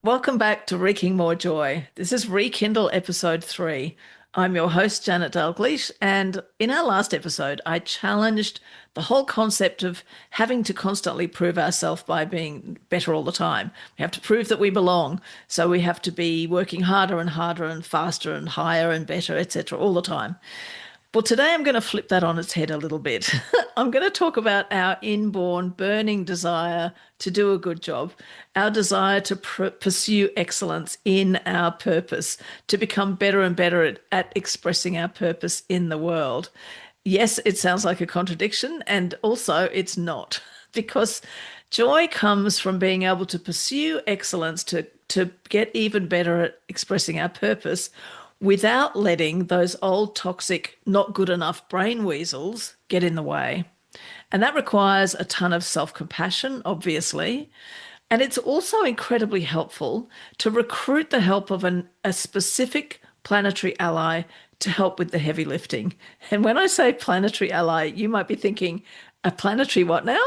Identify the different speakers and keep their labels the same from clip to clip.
Speaker 1: Welcome back to Wreaking More Joy. This is Rekindle episode 3. I'm your host, Janet Dalgleish, and in our last episode, I challenged the whole concept of having to constantly prove ourselves by being better all the time. We have to prove that we belong, so we have to be working harder and harder and faster and higher and better, etc., all the time. Well, today I'm going to flip that on its head a little bit. I'm going to talk about our inborn burning desire to do a good job, our desire to pursue excellence in our purpose, to become better and better at expressing our purpose in the world. Yes, it sounds like a contradiction, and also it's not, because joy comes from being able to pursue excellence, to get even better at expressing our purpose without letting those old toxic, not good enough brain weasels get in the way. And that requires a ton of self compassion, obviously. And it's also incredibly helpful to recruit the help of a specific planetary ally to help with the heavy lifting. And when I say planetary ally, you might be thinking, a planetary what now?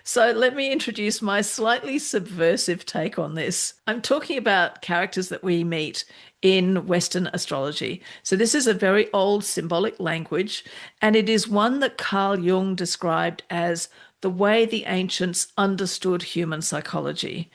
Speaker 1: So let me introduce my slightly subversive take on this. I'm talking about characters that we meet in Western astrology. So this is a very old symbolic language, and it is one that Carl Jung described as the way the ancients understood human psychology.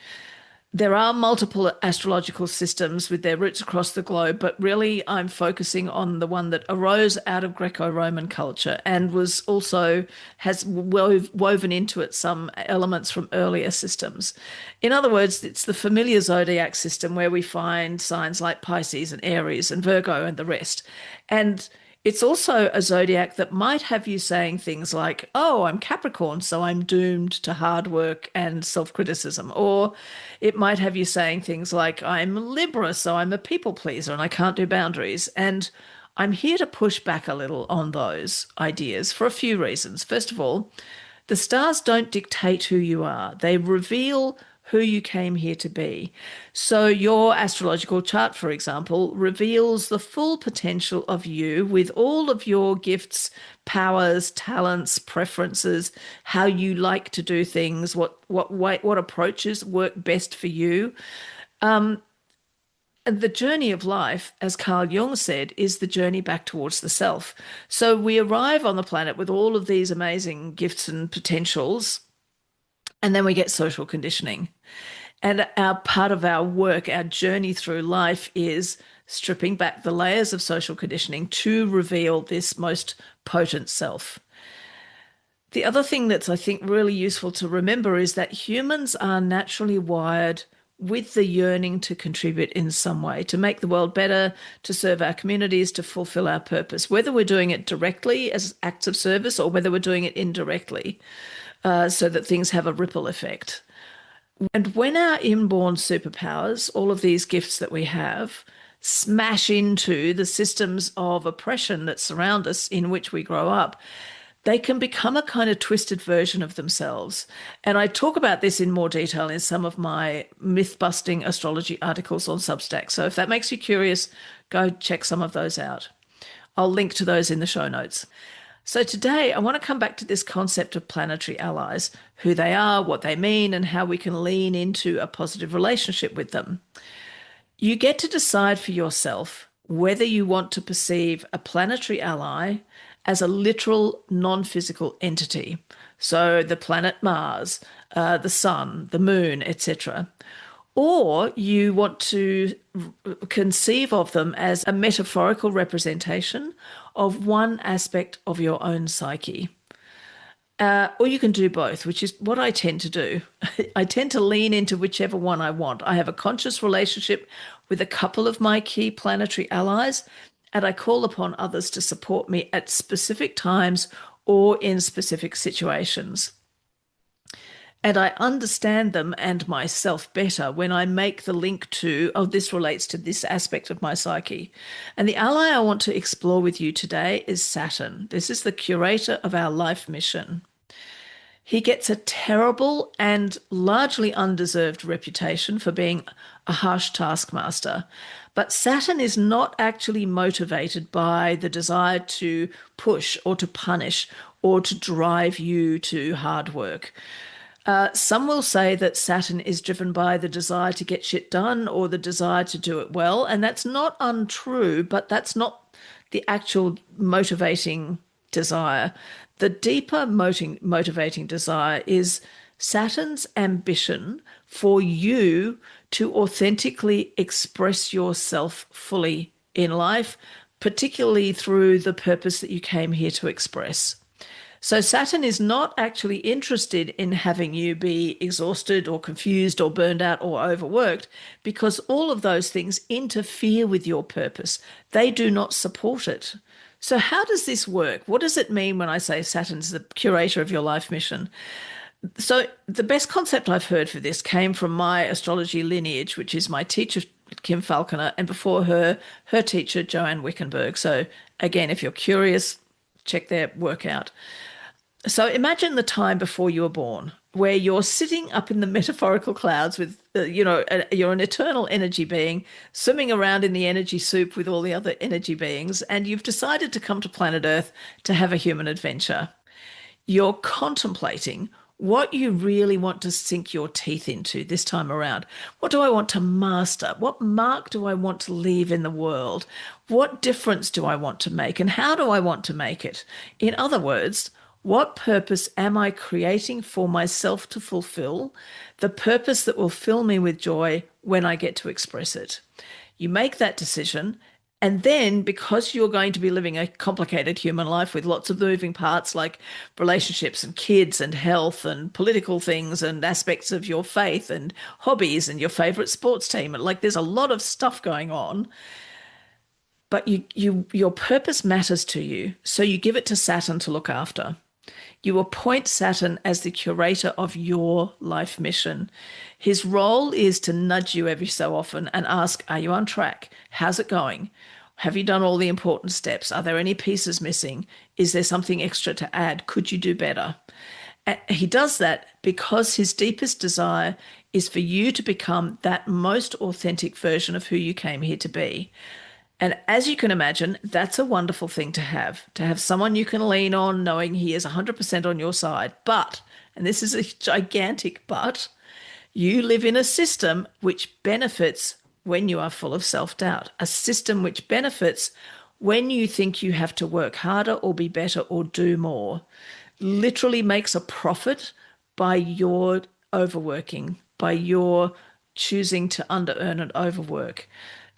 Speaker 1: There are multiple astrological systems with their roots across the globe, but really I'm focusing on the one that arose out of Greco-Roman culture and was also has woven into it some elements from earlier systems. In other words, it's the familiar zodiac system where we find signs like Pisces and Aries and Virgo and the rest. And it's also a zodiac that might have you saying things like, oh, I'm Capricorn, so I'm doomed to hard work and self-criticism. Or it might have you saying things like, I'm Libra, so I'm a people pleaser and I can't do boundaries. And I'm here to push back a little on those ideas for a few reasons. First of all, the stars don't dictate who you are. They reveal who you came here to be. So your astrological chart, for example, reveals the full potential of you with all of your gifts, powers, talents, preferences, how you like to do things, what approaches work best for you. And the journey of life, as Carl Jung said, is the journey back towards the self. So we arrive on the planet with all of these amazing gifts and potentials, and then we get social conditioning. And our part of our work, our journey through life is stripping back the layers of social conditioning to reveal this most potent self. The other thing that's, I think, really useful to remember is that humans are naturally wired with the yearning to contribute in some way, to make the world better, to serve our communities, to fulfill our purpose, whether we're doing it directly as acts of service or whether we're doing it indirectly, so that things have a ripple effect. And when our inborn superpowers, all of these gifts that we have, smash into the systems of oppression that surround us in which we grow up, they can become a kind of twisted version of themselves. And I talk about this in more detail in some of my myth-busting astrology articles on Substack. So if that makes you curious, go check some of those out. I'll link to those in the show notes. So today I want to come back to this concept of planetary allies, who they are, what they mean, and how we can lean into a positive relationship with them. You get to decide for yourself whether you want to perceive a planetary ally as a literal non-physical entity. So the planet Mars, the sun, the moon, etc. Or you want to conceive of them as a metaphorical representation of one aspect of your own psyche. Or you can do both, which is what I tend to do. I tend to lean into whichever one I want. I have a conscious relationship with a couple of my key planetary allies, and I call upon others to support me at specific times or in specific situations. And I understand them and myself better when I make the link to, oh, this relates to this aspect of my psyche. And the ally I want to explore with you today is Saturn. This is the curator of our life mission. He gets a terrible and largely undeserved reputation for being a harsh taskmaster. But Saturn is not actually motivated by the desire to push or to punish or to drive you to hard work. Some will say that Saturn is driven by the desire to get shit done or the desire to do it well. And that's not untrue, but that's not the actual motivating desire. The deeper motivating desire is Saturn's ambition for you to authentically express yourself fully in life, particularly through the purpose that you came here to express. So Saturn is not actually interested in having you be exhausted or confused or burned out or overworked because all of those things interfere with your purpose. They do not support it. So how does this work? What does it mean when I say Saturn's the curator of your life mission? So the best concept I've heard for this came from my astrology lineage, which is my teacher, Kim Falconer, and before her, her teacher, Joanne Wickenberg. So again, if you're curious, check their work out. So imagine the time before you were born, where you're sitting up in the metaphorical clouds with, you're an eternal energy being swimming around in the energy soup with all the other energy beings, and you've decided to come to planet Earth to have a human adventure. You're contemplating what you really want to sink your teeth into this time around. What do I want to master? What mark do I want to leave in the world? What difference do I want to make? And how do I want to make it? In other words, what purpose am I creating for myself to fulfill? The purpose that will fill me with joy when I get to express it. You make that decision. And then, because you're going to be living a complicated human life with lots of moving parts like relationships and kids and health and political things and aspects of your faith and hobbies and your favorite sports team, and like there's a lot of stuff going on, but your purpose matters to you, so you give it to Saturn to look after. You appoint Saturn as the curator of your life mission. His role is to nudge you every so often and ask, are you on track? How's it going? Have you done all the important steps? Are there any pieces missing? Is there something extra to add? Could you do better? And he does that because his deepest desire is for you to become that most authentic version of who you came here to be. And as you can imagine, that's a wonderful thing to have someone you can lean on, knowing he is 100% on your side. But, and this is a gigantic but, you live in a system which benefits when you are full of self-doubt, a system which benefits when you think you have to work harder or be better or do more, literally makes a profit by your overworking, by your choosing to under-earn and overwork.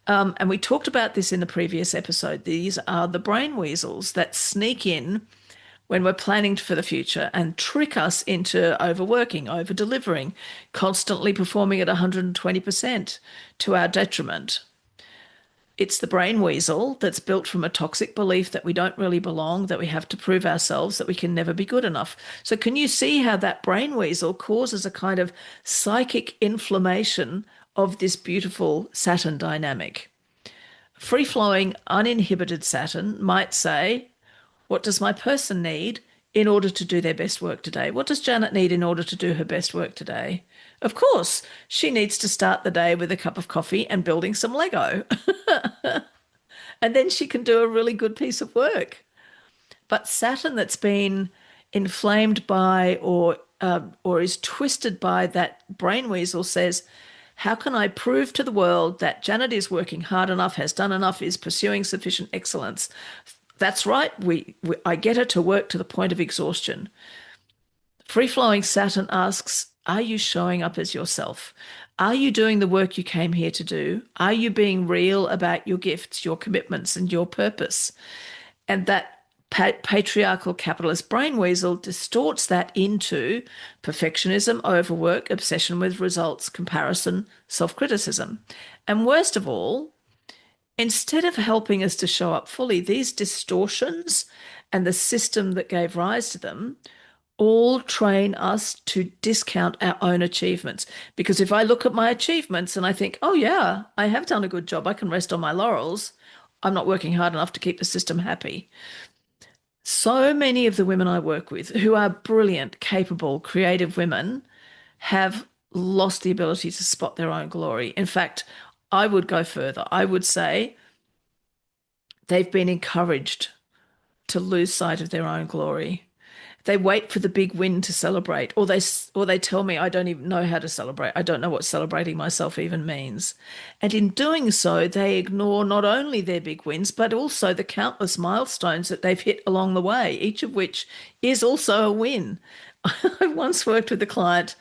Speaker 1: And we talked about this in the previous episode. These are the brain weasels that sneak in when we're planning for the future and trick us into overworking, over delivering, constantly performing at 120% to our detriment. It's the brain weasel that's built from a toxic belief that we don't really belong, that we have to prove ourselves, that we can never be good enough. So can you see how that brain weasel causes a kind of psychic inflammation of this beautiful Saturn dynamic? Free-flowing, uninhibited Saturn might say, what does my person need in order to do their best work today? What does Janet need in order to do her best work today? Of course, she needs to start the day with a cup of coffee and building some Lego. And then she can do a really good piece of work. But Saturn that's been inflamed by or is twisted by that brain weasel says, how can I prove to the world that Janet is working hard enough, has done enough, is pursuing sufficient excellence? That's right. I get her to work to the point of exhaustion. Free-flowing Saturn asks, are you showing up as yourself? Are you doing the work you came here to do? Are you being real about your gifts, your commitments, and your purpose? And that patriarchal capitalist brain weasel distorts that into perfectionism, overwork, obsession with results, comparison, self-criticism. And worst of all, instead of helping us to show up fully, these distortions and the system that gave rise to them all train us to discount our own achievements. Because if I look at my achievements and I think, oh yeah, I have done a good job, I can rest on my laurels, I'm not working hard enough to keep the system happy. So many of the women I work with who are brilliant, capable, creative women have lost the ability to spot their own glory. In fact, I would go further. I would say they've been encouraged to lose sight of their own glory. They wait for the big win to celebrate, or they tell me I don't even know how to celebrate. I don't know what celebrating myself even means. And in doing so, they ignore not only their big wins, but also the countless milestones that they've hit along the way, each of which is also a win. I once worked with a client,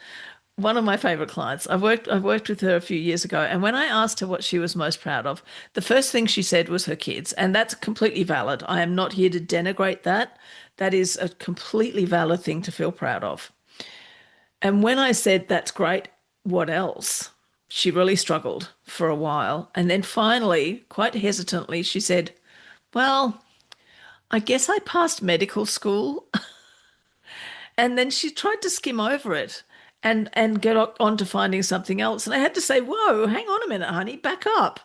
Speaker 1: one of my favorite clients. I've worked with her a few years ago, and when I asked her what she was most proud of, the first thing she said was her kids, and that's completely valid. I am not here to denigrate that. That is a completely valid thing to feel proud of. And when I said that's great, what else? She really struggled for a while, and then finally, quite hesitantly, she said, "Well, I guess I passed medical school." And then she tried to skim over it and get on to finding something else. And I had to say, whoa, hang on a minute, honey, back up.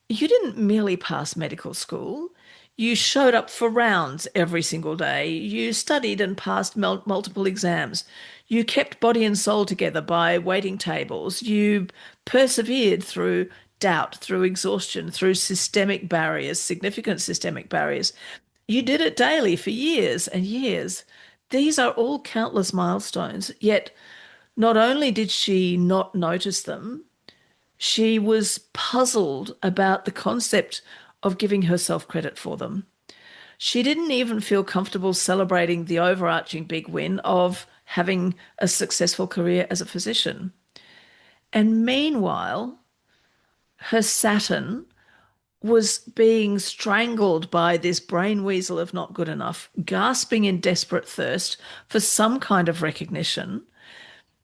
Speaker 1: You didn't merely pass medical school. You showed up for rounds every single day. You studied and passed multiple exams. You kept body and soul together by waiting tables. You persevered through doubt, through exhaustion, through systemic barriers, significant systemic barriers. You did it daily for years and years. These are all countless milestones, yet not only did she not notice them, she was puzzled about the concept of giving herself credit for them. She didn't even feel comfortable celebrating the overarching big win of having a successful career as a physician. And meanwhile, her Saturn was being strangled by this brain weasel of not good enough, gasping in desperate thirst for some kind of recognition.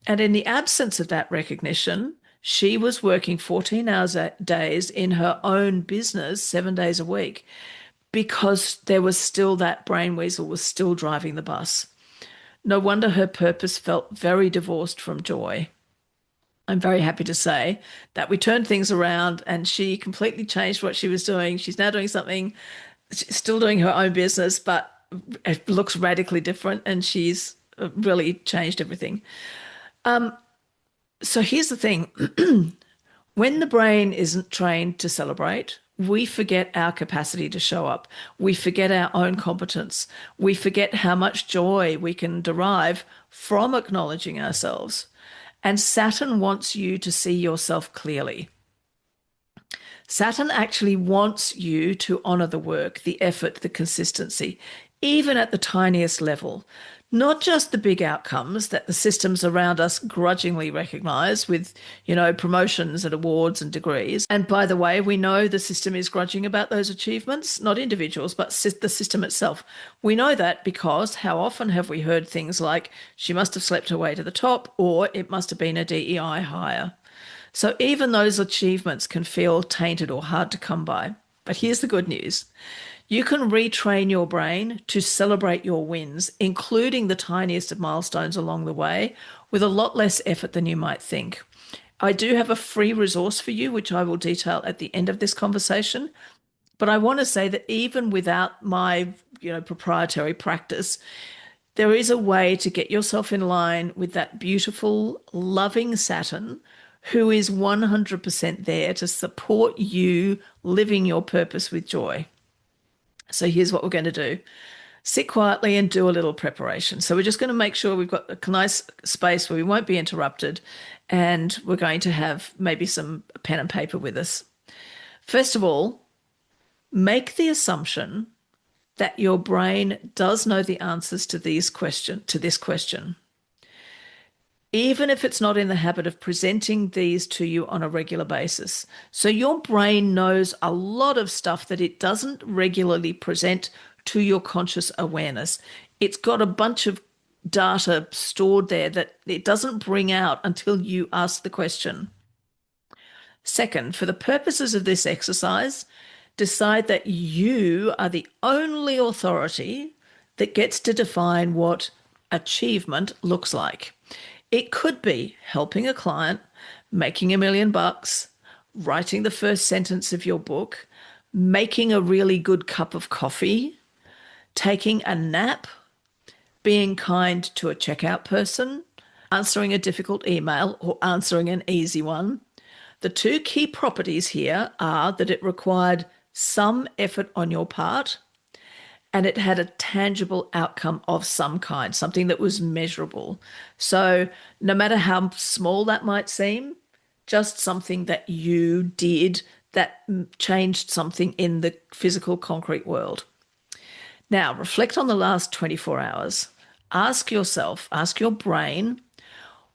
Speaker 1: And in the absence of that recognition, she was working 14 hours a days in her own business, 7 days a week, because there was still that brain weasel was still driving the bus. No wonder her purpose felt very divorced from joy. I'm very happy to say that we turned things around and she completely changed what she was doing. She's now doing something, she's still doing her own business, but it looks radically different and she's really changed everything. So here's the thing. When the brain isn't trained to celebrate, we forget our capacity to show up. We forget our own competence. We forget how much joy we can derive from acknowledging ourselves. And Saturn wants you to see yourself clearly. Saturn actually wants you to honor the work, the effort, the consistency, even at the tiniest level. Not just the big outcomes that the systems around us grudgingly recognize with, promotions and awards and degrees. And by the way, we know the system is grudging about those achievements, not individuals, but the system itself. We know that because how often have we heard things like, she must have slept her way to the top, or it must have been a DEI hire. So even those achievements can feel tainted or hard to come by. But here's the good news. You can retrain your brain to celebrate your wins, including the tiniest of milestones along the way, with a lot less effort than you might think. I do have a free resource for you, which I will detail at the end of this conversation. But I want to say that even without my, proprietary practice, there is a way to get yourself in line with that beautiful, loving Saturn who is 100% there to support you living your purpose with joy. So here's what we're going to do. Sit quietly and do a little preparation. So we're just going to make sure we've got a nice space where we won't be interrupted, and we're going to have maybe some pen and paper with us. First of all, make the assumption that your brain does know the answers to this question, even if it's not in the habit of presenting these to you on a regular basis. So your brain knows a lot of stuff that it doesn't regularly present to your conscious awareness. It's got a bunch of data stored there that it doesn't bring out until you ask the question. Second, for the purposes of this exercise, decide that you are the only authority that gets to define what achievement looks like. It could be helping a client, making $1 million, writing the first sentence of your book, making a really good cup of coffee, taking a nap, being kind to a checkout person, answering a difficult email or answering an easy one. The two key properties here are that it required some effort on your part and it had a tangible outcome of some kind, something that was measurable. So, no matter how small that might seem, just something that you did that changed something in the physical concrete world. Now, reflect on the last 24 hours. Ask yourself, ask your brain,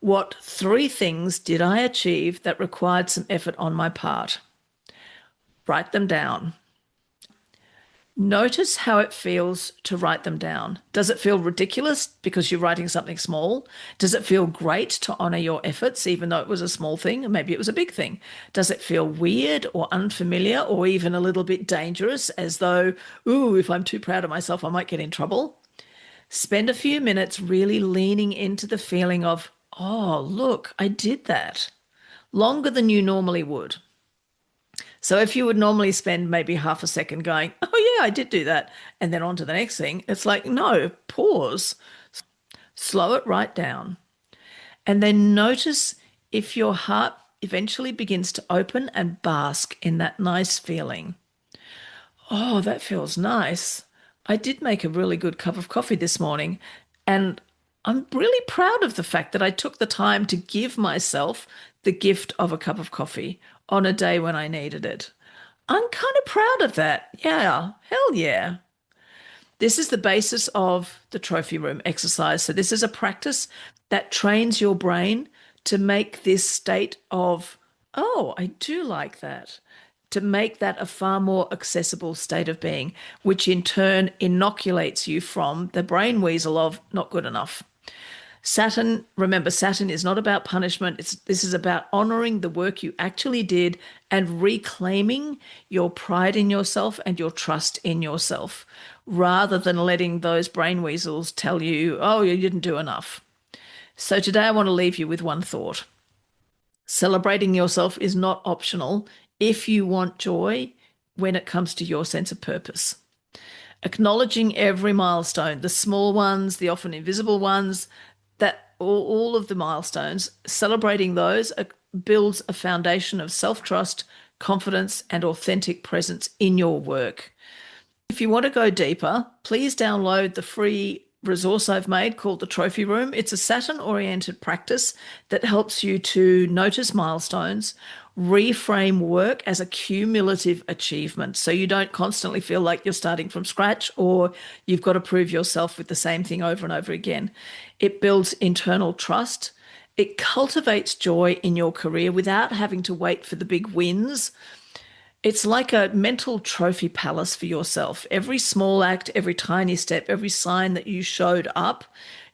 Speaker 1: what three things did I achieve that required some effort on my part? Write them down. Notice how it feels to write them down. Does it feel ridiculous because you're writing something small? Does it feel great to honor your efforts, even though it was a small thing? And maybe it was a big thing. Does it feel weird or unfamiliar or even a little bit dangerous, as though, ooh, if I'm too proud of myself, I might get in trouble? Spend a few minutes really leaning into the feeling of, oh, look, I did that, longer than you normally would. So if you would normally spend maybe half a second going, oh, yeah, I did do that, and then on to the next thing, it's like, no, pause, slow it right down, and then notice if your heart eventually begins to open and bask in that nice feeling. Oh, that feels nice. I did make a really good cup of coffee this morning, and I'm really proud of the fact that I took the time to give myself the gift of a cup of coffee on a day when I needed it. I'm kind of proud of that. Yeah, hell yeah. This is the basis of the trophy room exercise. So, this is a practice that trains your brain to make this state of, oh, I do like that, to make that a far more accessible state of being, which in turn inoculates you from the brain weasel of not good enough. Saturn, remember, Saturn is not about punishment. This is about honoring the work you actually did and reclaiming your pride in yourself and your trust in yourself, rather than letting those brain weasels tell you, oh, you didn't do enough. So today I want to leave you with one thought. Celebrating yourself is not optional if you want joy when it comes to your sense of purpose. Acknowledging every milestone, the small ones, the often invisible ones, that all of the milestones, celebrating those builds a foundation of self-trust, confidence, and authentic presence in your work. If you want to go deeper, please download the free resource I've made called the Trophy Room. It's a Saturn-oriented practice that helps you to notice milestones, reframe work as a cumulative achievement so you don't constantly feel like you're starting from scratch or you've got to prove yourself with the same thing over and over again. It builds internal trust. It cultivates joy in your career without having to wait for the big wins. It's like a mental trophy palace for yourself. Every small act, every tiny step, every sign that you showed up,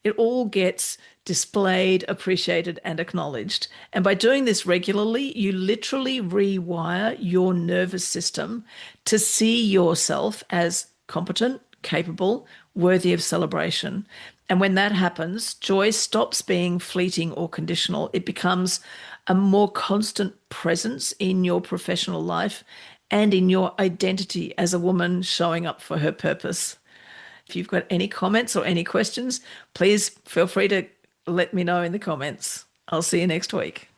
Speaker 1: it all gets displayed, appreciated, and acknowledged. And by doing this regularly, you literally rewire your nervous system to see yourself as competent, capable, worthy of celebration. And when that happens, joy stops being fleeting or conditional. It becomes a more constant presence in your professional life and in your identity as a woman showing up for her purpose. If you've got any comments or any questions, please feel free to let me know in the comments. I'll see you next week.